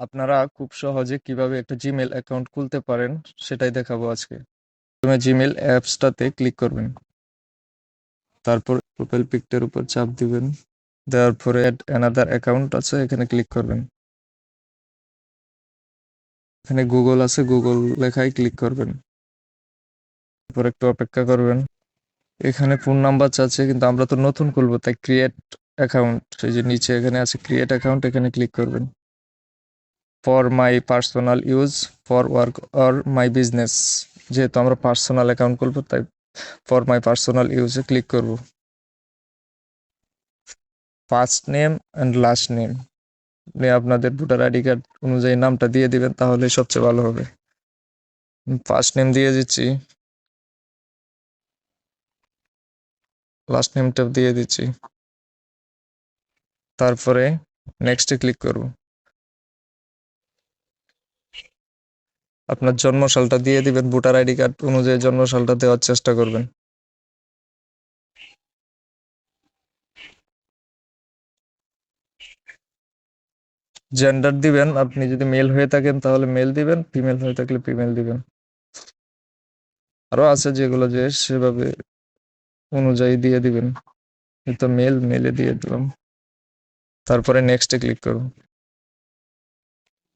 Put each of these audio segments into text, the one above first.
আপনারা খুব সহজে কিভাবে একটা জিমেল অ্যাকাউন্ট খুলতে পারেন সেটাই দেখাবো আজকে। প্রথমে জিমেল অ্যাপসটাতে ক্লিক করবেন, তারপর প্রোফাইল পিকটার উপর চাপ দিবেন, দেওয়ার পরে অ্যাড অ্যানাদার অ্যাকাউন্ট আছে এখানে ক্লিক করবেন। এখানে গুগল আছে, গুগল লেখায় ক্লিক করবেন, তারপর একটু অপেক্ষা করবেন। এখানে ফোন নাম্বার চাচ্ছে, কিন্তু আমরা তো নতুন খুলবো তাই ক্রিয়েট অ্যাকাউন্ট, এই যে নিচে এখানে আছে ক্রিয়েট অ্যাকাউন্ট, এখানে ক্লিক করবেন। For my personal use, for work or my business, যেহেতু আমরা পার্সোনাল অ্যাকাউন্ট খুলবো তাই ফর মাই পার্সোনাল ইউজে ক্লিক করব। First name and last name আপনি আপনাদের ভোটার আইডি কার্ড অনুযায়ী নামটা দিয়ে দিবেন, তাহলে সবচেয়ে ভালো হবে। ফার্স্ট নেম দিয়ে দিচ্ছি, লাস্ট নেমটা দিয়ে দিচ্ছি, তারপরে নেক্সটে ক্লিক করব। আপনার জন্ম সালটা দিয়ে দিবেন, ভোটার আইডি কার্ড অনুযায়ী জন্ম সালটা দেওয়ার চেষ্টা করবেন। জেন্ডার দিবেন, আপনি যদি মেল হয়ে থাকেন তাহলে মেল দিবেন, ফিমেল হয়ে থাকলে ফিমেল দিবেন। আরো আছে যেগুলো যে সেভাবে অনুযায়ী দিয়ে দিবেন, তো মেল মেলে দিয়ে দিলাম, তারপরে নেক্সটে ক্লিক করুন।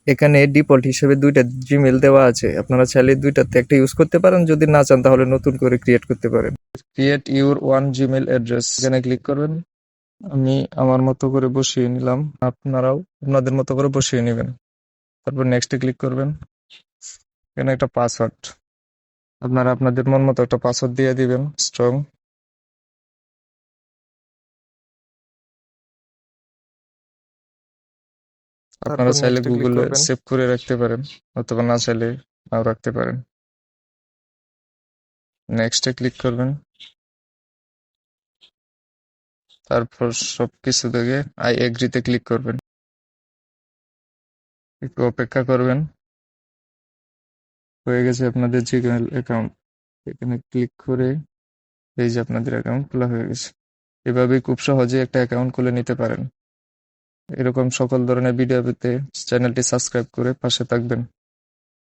এখানে ডিফল্ট হিসেবে দুইটা জিমেল দেওয়া আছে, আপনারা চাইলে দুইটাতে একটা ইউজ করতে পারেন, যদি না চান তাহলে নতুন করে ক্রিয়েট করতে পারেন। Create your one Gmail address এখানে ক্লিক করবেন। আমি আমার মতো করে বসিয়ে নিলাম, আপনারাও আপনাদের মতো করে বসিয়ে নেবেন। তারপর নেক্সটে ক্লিক করবেন। এখানে একটা পাসওয়ার্ড, আপনারা আপনাদের মন মতো একটা পাসওয়ার্ড দিয়ে দিবেন স্ট্রং। আপনারা তারপর চাইলে নেক্সটে ক্লিক গুগলে করবেন। সেভ করে রাখতে পারেন, অথবা না চাইলে নাও রাখতে পারেন। নেক্সটে ক্লিক করবেন, তারপর সবকিছু থেকে আই এগ্রিতে ক্লিক করবেন। একটু অপেক্ষা করবেন। হয়ে গেছে আপনাদের জিমেল অ্যাকাউন্ট, এখানে ক্লিক করে এই যে আপনাদের অ্যাকাউন্ট খোলা হয়ে গেছে। এভাবেই খুব সহজে একটা অ্যাকাউন্ট খুলে নিতে পারেন। এরকম সকল ধরনের ভিডিও পেতে চ্যানেলটি সাবস্ক্রাইব করে পাশে থাকবেন।